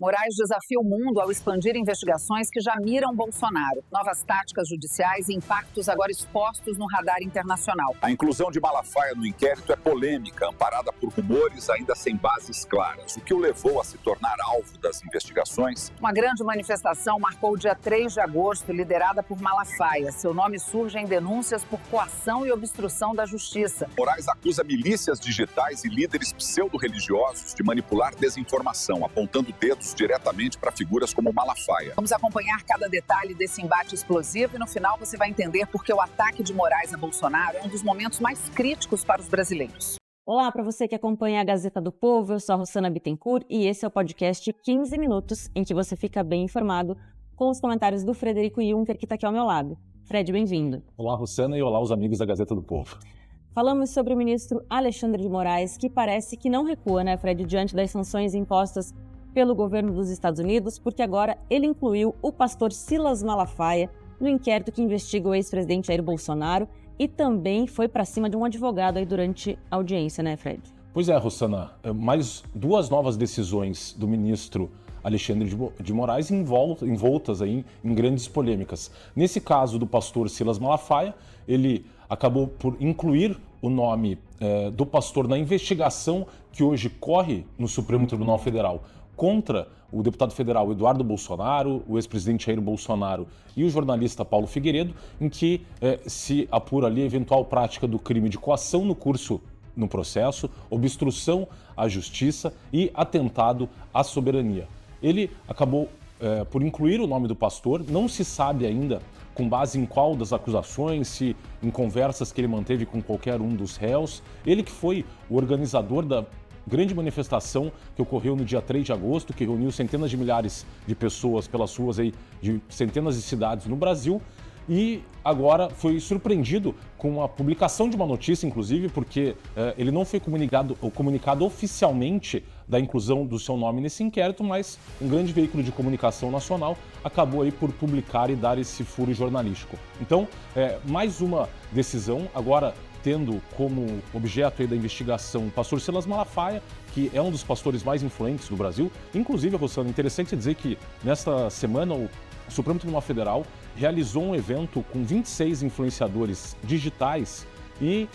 Moraes desafia o mundo ao expandir investigações que já miram Bolsonaro. Novas táticas judiciais e impactos agora expostos no radar internacional. A inclusão de Malafaia no inquérito é polêmica, amparada por rumores ainda sem bases claras. O que o levou a se tornar alvo das investigações? Uma grande manifestação marcou o dia 3 de agosto, liderada por Malafaia. Seu nome surge em denúncias por coação e obstrução da justiça. Moraes acusa milícias digitais e líderes pseudo-religiosos de manipular desinformação, apontando dedos diretamente para figuras como Malafaia. Vamos acompanhar cada detalhe desse embate explosivo e no final você vai entender por que o ataque de Moraes a Bolsonaro é um dos momentos mais críticos para os brasileiros. Olá para você que acompanha a Gazeta do Povo, eu sou a Rossana Bittencourt e esse é o podcast 15 Minutos, em que você fica bem informado com os comentários do Frederico Juncker, que está aqui ao meu lado. Fred, bem-vindo. Olá, Rossana, e olá os amigos da Gazeta do Povo. Falamos sobre o ministro Alexandre de Moraes, que parece que não recua, né, Fred, diante das sanções impostas pelo governo dos Estados Unidos, porque agora ele incluiu o pastor Silas Malafaia no inquérito que investiga o ex-presidente Jair Bolsonaro e também foi para cima de um advogado aí durante a audiência, né, Fred? Pois é, Rossana, mais duas novas decisões do ministro Alexandre de Moraes envoltas aí em grandes polêmicas. Nesse caso do pastor Silas Malafaia, ele acabou por incluir o nome do pastor na investigação que hoje corre no Supremo Tribunal Federal contra o deputado federal Eduardo Bolsonaro, o ex-presidente Jair Bolsonaro e o jornalista Paulo Figueiredo, em que se apura ali a eventual prática do crime de coação no processo, obstrução à justiça e atentado à soberania. Ele acabou por incluir o nome do pastor, não se sabe ainda com base em qual das acusações, se em conversas que ele manteve com qualquer um dos réus, ele que foi o organizador da grande manifestação que ocorreu no dia 3 de agosto, que reuniu centenas de milhares de pessoas pelas ruas aí de centenas de cidades no Brasil, e agora foi surpreendido com a publicação de uma notícia, inclusive, porque ele não foi comunicado oficialmente da inclusão do seu nome nesse inquérito, mas um grande veículo de comunicação nacional acabou aí por publicar e dar esse furo jornalístico. Então, mais uma decisão, agora tendo como objeto aí da investigação o pastor Silas Malafaia, que é um dos pastores mais influentes do Brasil. Inclusive, Rossano, interessante dizer que nesta semana o Supremo Tribunal Federal realizou um evento com 26 influenciadores digitais e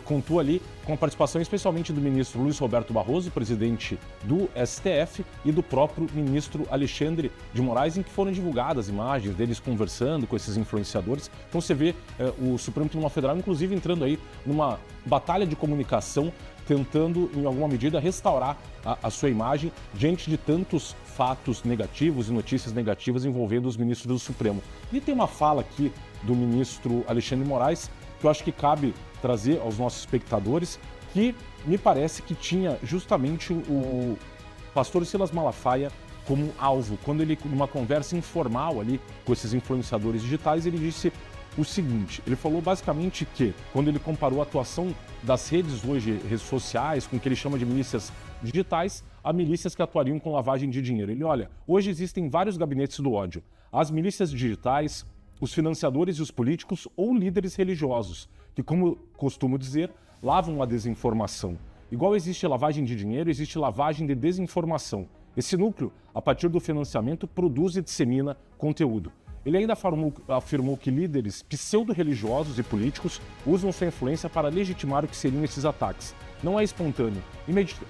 contou ali com a participação especialmente do ministro Luiz Roberto Barroso, presidente do STF, e do próprio ministro Alexandre de Moraes, em que foram divulgadas imagens deles conversando com esses influenciadores. Então você vê o Supremo Tribunal Federal, inclusive, entrando aí numa batalha de comunicação, tentando, em alguma medida, restaurar a sua imagem diante de tantos fatos negativos e notícias negativas envolvendo os ministros do Supremo. E tem uma fala aqui do ministro Alexandre de Moraes que eu acho que cabe trazer aos nossos espectadores, que me parece que tinha justamente o pastor Silas Malafaia como alvo. Quando ele, numa conversa informal ali com esses influenciadores digitais, ele disse o seguinte: ele falou basicamente que, quando ele comparou a atuação das redes hoje, redes sociais, com o que ele chama de milícias digitais, a milícias que atuariam com lavagem de dinheiro. Ele, olha, hoje existem vários gabinetes do ódio. As milícias digitais, os financiadores e os políticos ou líderes religiosos, que, como costumo dizer, lavam a desinformação. Igual existe lavagem de dinheiro, existe lavagem de desinformação. Esse núcleo, a partir do financiamento, produz e dissemina conteúdo. Ele ainda afirmou que líderes pseudo-religiosos e políticos usam sua influência para legitimar o que seriam esses ataques. Não é espontâneo.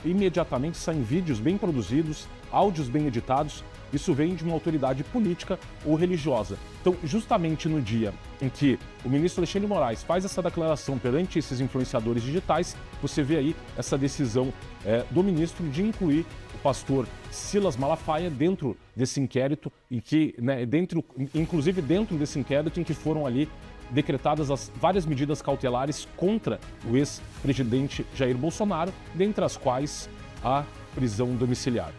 Imediatamente saem vídeos bem produzidos, áudios bem editados. Isso vem de uma autoridade política ou religiosa. Então, justamente no dia em que o ministro Alexandre de Moraes faz essa declaração perante esses influenciadores digitais, você vê aí essa decisão do ministro de incluir o pastor Silas Malafaia dentro desse inquérito, e que, inclusive dentro desse inquérito em que foram ali decretadas as várias medidas cautelares contra o ex-presidente Jair Bolsonaro, dentre as quais a prisão domiciliar.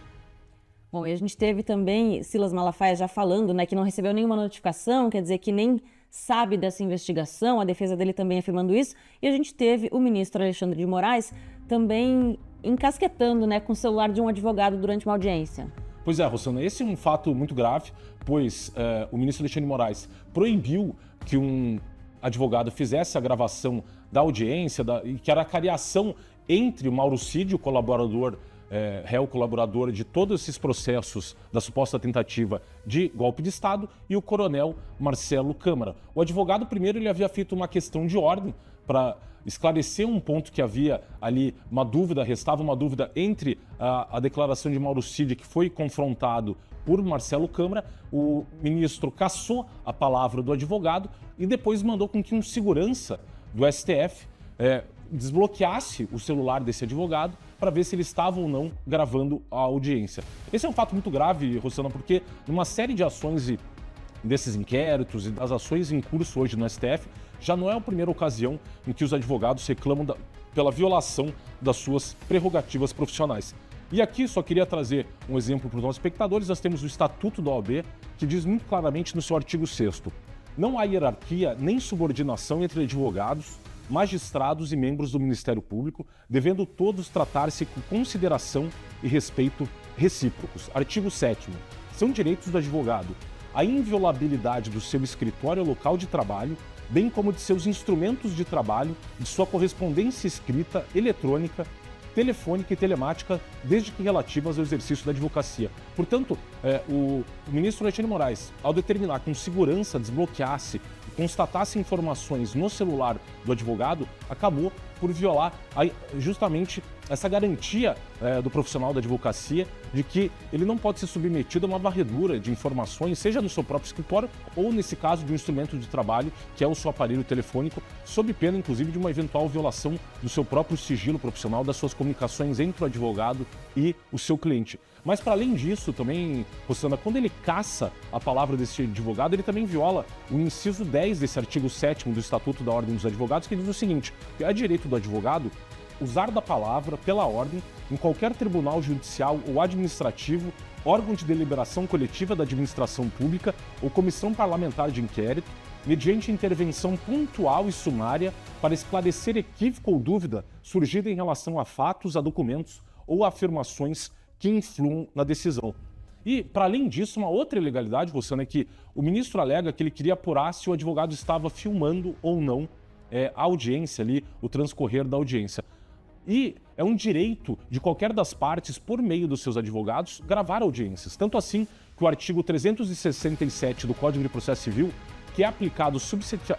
Bom, e a gente teve também Silas Malafaia já falando, né, que não recebeu nenhuma notificação, quer dizer que nem sabe dessa investigação, a defesa dele também afirmando isso, e a gente teve o ministro Alexandre de Moraes também encasquetando, né, com o celular de um advogado durante uma audiência. Pois é, Rossana, esse é um fato muito grave, pois o ministro Alexandre de Moraes proibiu que um advogado fizesse a gravação da audiência, e que era a cariação entre o Mauro Cid, o colaborador réu colaborador de todos esses processos da suposta tentativa de golpe de Estado, e o coronel Marcelo Câmara. O advogado, primeiro, ele havia feito uma questão de ordem para esclarecer um ponto que havia ali uma dúvida, restava uma dúvida entre a declaração de Mauro Cid, que foi confrontado por Marcelo Câmara. O ministro cassou a palavra do advogado e depois mandou com que um segurança do STF desbloqueasse o celular desse advogado para ver se ele estava ou não gravando a audiência. Esse é um fato muito grave, Rossana, porque numa série de ações desses inquéritos e das ações em curso hoje no STF, já não é a primeira ocasião em que os advogados reclamam pela violação das suas prerrogativas profissionais. E aqui só queria trazer um exemplo para os nossos espectadores. Nós temos o Estatuto da OAB, que diz muito claramente no seu artigo 6º: não há hierarquia nem subordinação entre advogados, magistrados e membros do Ministério Público, devendo todos tratar-se com consideração e respeito recíprocos. Artigo 7º. São direitos do advogado a inviolabilidade do seu escritório ou local de trabalho, bem como de seus instrumentos de trabalho, de sua correspondência escrita, eletrônica, telefônica e telemática, desde que relativas ao exercício da advocacia. Portanto, o ministro Alexandre de Moraes, ao determinar que um segurança desbloqueasse e constatasse informações no celular do advogado, acabou por violar justamente essa garantia do profissional da advocacia de que ele não pode ser submetido a uma varredura de informações, seja no seu próprio escritório ou, nesse caso, de um instrumento de trabalho, que é o seu aparelho telefônico, sob pena, inclusive, de uma eventual violação do seu próprio sigilo profissional, das suas comunicações entre o advogado e o seu cliente. Mas, para além disso, também, Rossana, quando ele caça a palavra desse advogado, ele também viola o inciso 10 desse artigo 7º do Estatuto da Ordem dos Advogados, que diz o seguinte: que é direito do advogado usar da palavra, pela ordem, em qualquer tribunal judicial ou administrativo, órgão de deliberação coletiva da administração pública ou comissão parlamentar de inquérito, mediante intervenção pontual e sumária para esclarecer equívoco ou dúvida surgida em relação a fatos, a documentos ou a afirmações que influam na decisão. E, para além disso, uma outra ilegalidade, Rossana, é que o ministro alega que ele queria apurar se o advogado estava filmando ou não a audiência ali, o transcorrer da audiência. E é um direito de qualquer das partes, por meio dos seus advogados, gravar audiências. Tanto assim que o artigo 367 do Código de Processo Civil, que é aplicado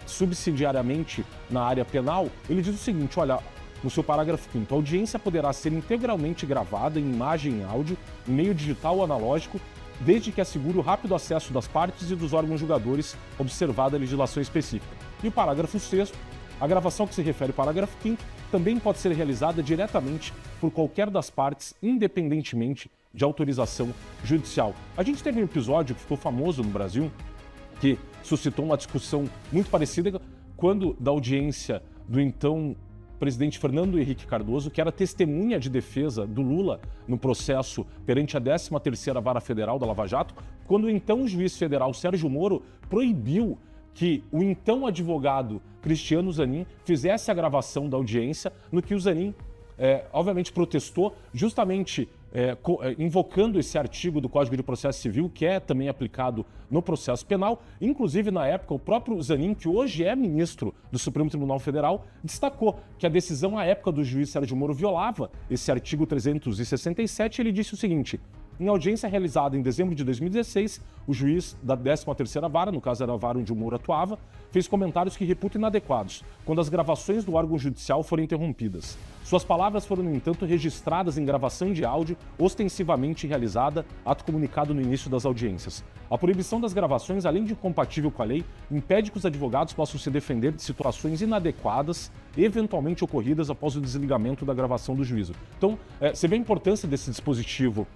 subsidiariamente na área penal, ele diz o seguinte: olha, no seu parágrafo 5º, a audiência poderá ser integralmente gravada em imagem e áudio, em meio digital ou analógico, desde que assegure o rápido acesso das partes e dos órgãos julgadores, observada a legislação específica. E o parágrafo 6º, a gravação que se refere ao parágrafo 5º, também pode ser realizada diretamente por qualquer das partes, independentemente de autorização judicial. A gente teve um episódio que ficou famoso no Brasil, que suscitou uma discussão muito parecida quando da audiência do então presidente Fernando Henrique Cardoso, que era testemunha de defesa do Lula no processo perante a 13ª Vara Federal da Lava Jato, quando o então juiz federal Sérgio Moro proibiu que o então advogado Cristiano Zanin fizesse a gravação da audiência, no que o Zanin, obviamente, protestou, justamente invocando esse artigo do Código de Processo Civil, que é também aplicado no processo penal. Inclusive, na época, o próprio Zanin, que hoje é ministro do Supremo Tribunal Federal, destacou que a decisão à época do juiz Sérgio Moro violava esse artigo 367. Ele disse o seguinte: em audiência realizada em dezembro de 2016, o juiz da 13ª Vara, no caso era a vara onde o Moro atuava, fez comentários que reputa inadequados quando as gravações do órgão judicial foram interrompidas. Suas palavras foram, no entanto, registradas em gravação de áudio ostensivamente realizada, ato comunicado no início das audiências. A proibição das gravações, além de incompatível com a lei, impede que os advogados possam se defender de situações inadequadas, eventualmente ocorridas após o desligamento da gravação do juízo. Então, você vê a importância desse dispositivo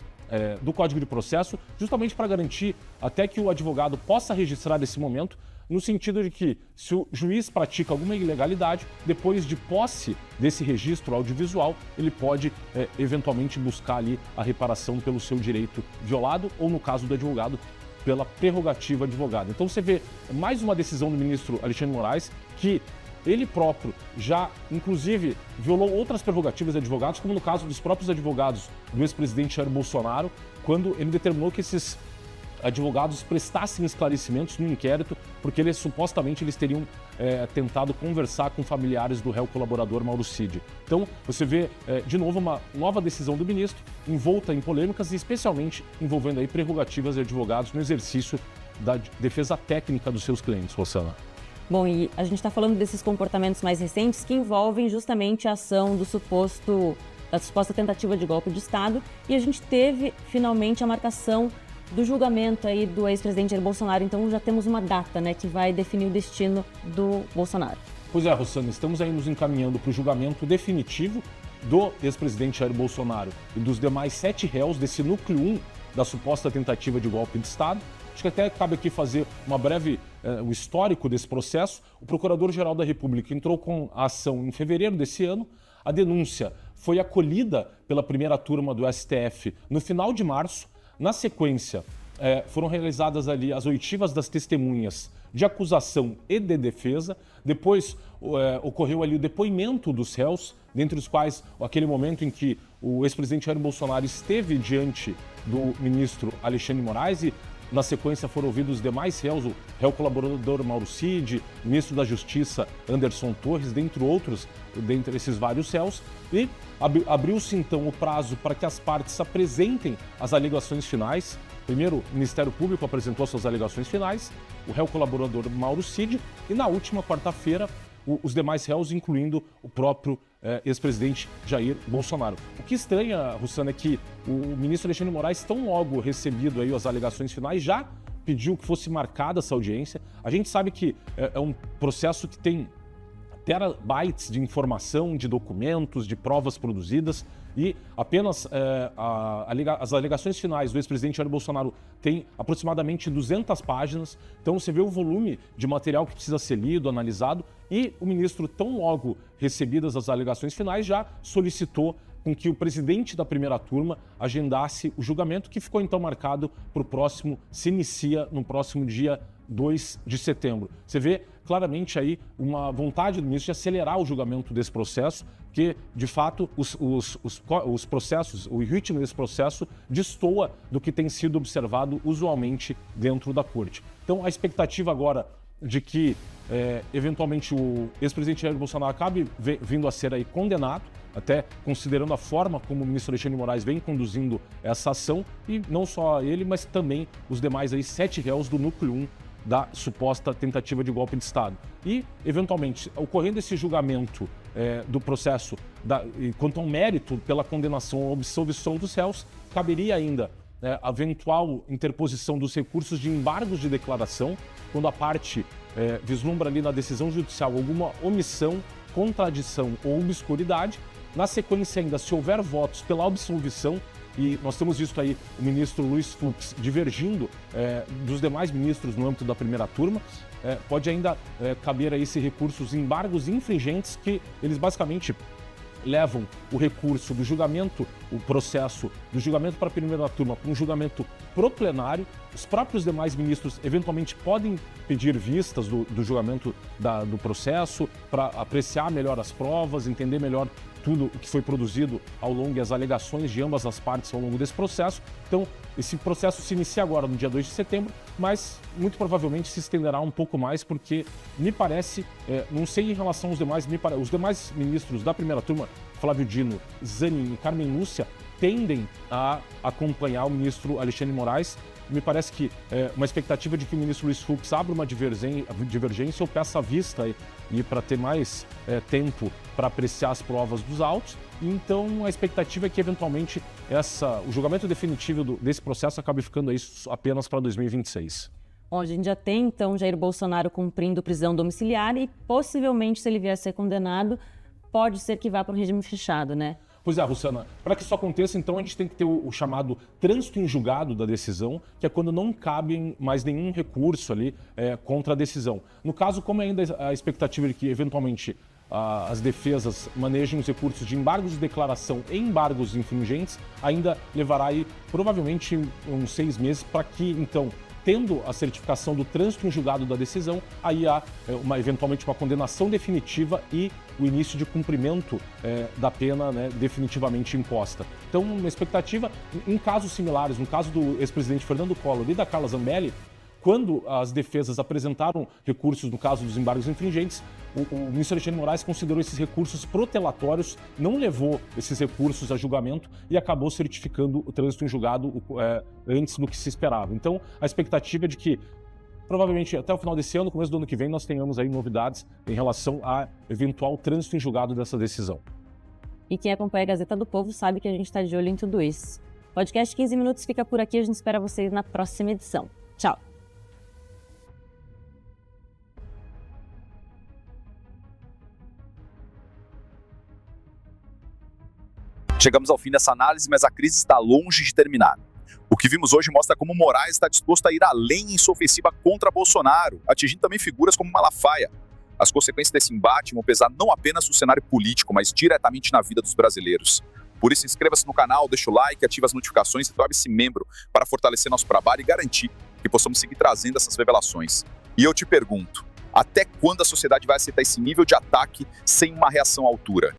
do Código de Processo, justamente para garantir até que o advogado possa registrar esse momento, no sentido de que, se o juiz pratica alguma ilegalidade, depois de posse desse registro audiovisual, ele pode eventualmente buscar ali a reparação pelo seu direito violado, ou, no caso do advogado, pela prerrogativa advogada. Então você vê mais uma decisão do ministro Alexandre de Moraes, que ele próprio já, inclusive, violou outras prerrogativas de advogados, como no caso dos próprios advogados do ex-presidente Jair Bolsonaro, quando ele determinou que esses advogados prestassem esclarecimentos no inquérito, porque supostamente eles teriam tentado conversar com familiares do réu colaborador Mauro Cid. Então, você vê, de novo, uma nova decisão do ministro envolta em polêmicas e especialmente envolvendo aí prerrogativas de advogados no exercício da defesa técnica dos seus clientes, Rossana. Bom, e a gente está falando desses comportamentos mais recentes que envolvem justamente a ação da suposta tentativa de golpe de Estado, e a gente teve finalmente a marcação do julgamento aí do ex-presidente Jair Bolsonaro. Então já temos uma data, né, que vai definir o destino do Bolsonaro. Pois é, Rossana, estamos aí nos encaminhando para o julgamento definitivo do ex-presidente Jair Bolsonaro e dos demais 7 réus desse núcleo 1 da suposta tentativa de golpe de Estado. Acho que até cabe aqui fazer uma breve o histórico desse processo. O Procurador-Geral da República entrou com a ação em fevereiro desse ano. A denúncia foi acolhida pela primeira turma do STF no final de março. Na sequência, foram realizadas ali as oitivas das testemunhas de acusação e de defesa. Depois ocorreu ali o depoimento dos réus, dentre os quais aquele momento em que o ex-presidente Jair Bolsonaro esteve diante do ministro Alexandre de Moraes e, na sequência, foram ouvidos os demais réus, o réu colaborador Mauro Cid, o ministro da Justiça Anderson Torres, dentre outros, dentre esses vários réus, e abriu-se então o prazo para que as partes apresentem as alegações finais. Primeiro, o Ministério Público apresentou suas alegações finais, o réu colaborador Mauro Cid, e na última quarta-feira, os demais réus, incluindo o próprio ex-presidente Jair Bolsonaro. O que estranha, Rossana, é que o ministro Alexandre de Moraes, tão logo recebido aí as alegações finais, já pediu que fosse marcada essa audiência. A gente sabe que é um processo que tem terabytes de informação, de documentos, de provas produzidas, e apenas as alegações finais do ex-presidente Jair Bolsonaro têm aproximadamente 200 páginas. Então você vê o volume de material que precisa ser lido, analisado, e o ministro, tão logo recebidas as alegações finais, já solicitou com que o presidente da primeira turma agendasse o julgamento, que ficou então marcado para o próximo, se inicia no próximo dia 2 de setembro. Você vê claramente aí uma vontade do ministro de acelerar o julgamento desse processo, porque, de fato, os processos, o ritmo desse processo destoa do que tem sido observado usualmente dentro da corte. Então, a expectativa agora de que, eventualmente, o ex-presidente Jair Bolsonaro acabe vindo a ser aí condenado, até considerando a forma como o ministro Alexandre de Moraes vem conduzindo essa ação, e não só ele, mas também os demais aí 7 réus do núcleo 1 da suposta tentativa de golpe de Estado. E, eventualmente, ocorrendo esse julgamento do processo, quanto ao mérito pela condenação ou absolvição dos réus, caberia ainda a eventual interposição dos recursos de embargos de declaração, quando a parte vislumbra ali na decisão judicial alguma omissão, contradição ou obscuridade. Na sequência ainda, se houver votos pela absolvição, e nós temos visto aí o ministro Luiz Fux divergindo dos demais ministros no âmbito da primeira turma, pode ainda caber a esse recurso os embargos infringentes, que eles basicamente levam o recurso do julgamento, o processo do julgamento para a primeira turma para um julgamento pro plenário. Os próprios demais ministros eventualmente podem pedir vistas do julgamento do processo para apreciar melhor as provas, entender melhor tudo o que foi produzido ao longo e as alegações de ambas as partes ao longo desse processo. Então, esse processo se inicia agora no dia 2 de setembro, mas muito provavelmente se estenderá um pouco mais, porque me parece, não sei em relação aos demais, os demais ministros da primeira turma, Flávio Dino, Zanin e Carmen Lúcia, tendem a acompanhar o ministro Alexandre de Moraes. Me parece que uma expectativa de que o ministro Luiz Fux abra uma divergência ou peça à vista e para ter mais tempo para apreciar as provas dos autos. Então, a expectativa é que, eventualmente, o julgamento definitivo desse processo acabe ficando aí apenas para 2026. Bom, a gente já tem, então, Jair Bolsonaro cumprindo prisão domiciliar e, possivelmente, se ele vier a ser condenado, pode ser que vá para um regime fechado, né? Pois é, Rossana, para que isso aconteça, então, a gente tem que ter o chamado trânsito em julgado da decisão, que é quando não cabe mais nenhum recurso ali contra a decisão. No caso, como ainda a expectativa de que, eventualmente, as defesas manejem os recursos de embargos de declaração e embargos infringentes, ainda levará aí, provavelmente, uns 6 meses para que, então, tendo a certificação do trânsito em julgado da decisão, aí há eventualmente uma condenação definitiva e o início de cumprimento da pena, né, definitivamente imposta. Então, uma expectativa, em casos similares, no caso do ex-presidente Fernando Collor e da Carla Zambelli, quando as defesas apresentaram recursos no caso dos embargos infringentes, o ministro Alexandre de Moraes considerou esses recursos protelatórios, não levou esses recursos a julgamento e acabou certificando o trânsito em julgado antes do que se esperava. Então, a expectativa é de que, provavelmente até o final desse ano, começo do ano que vem, nós tenhamos aí novidades em relação a eventual trânsito em julgado dessa decisão. E quem acompanha a Gazeta do Povo sabe que a gente está de olho em tudo isso. Podcast 15 Minutos fica por aqui, a gente espera vocês na próxima edição. Tchau! Chegamos ao fim dessa análise, mas a crise está longe de terminar. O que vimos hoje mostra como Moraes está disposto a ir além em sua ofensiva contra Bolsonaro, atingindo também figuras como Malafaia. As consequências desse embate vão pesar não apenas no cenário político, mas diretamente na vida dos brasileiros. Por isso, inscreva-se no canal, deixa o like, ative as notificações e torne-se membro para fortalecer nosso trabalho e garantir que possamos seguir trazendo essas revelações. E eu te pergunto, até quando a sociedade vai aceitar esse nível de ataque sem uma reação à altura?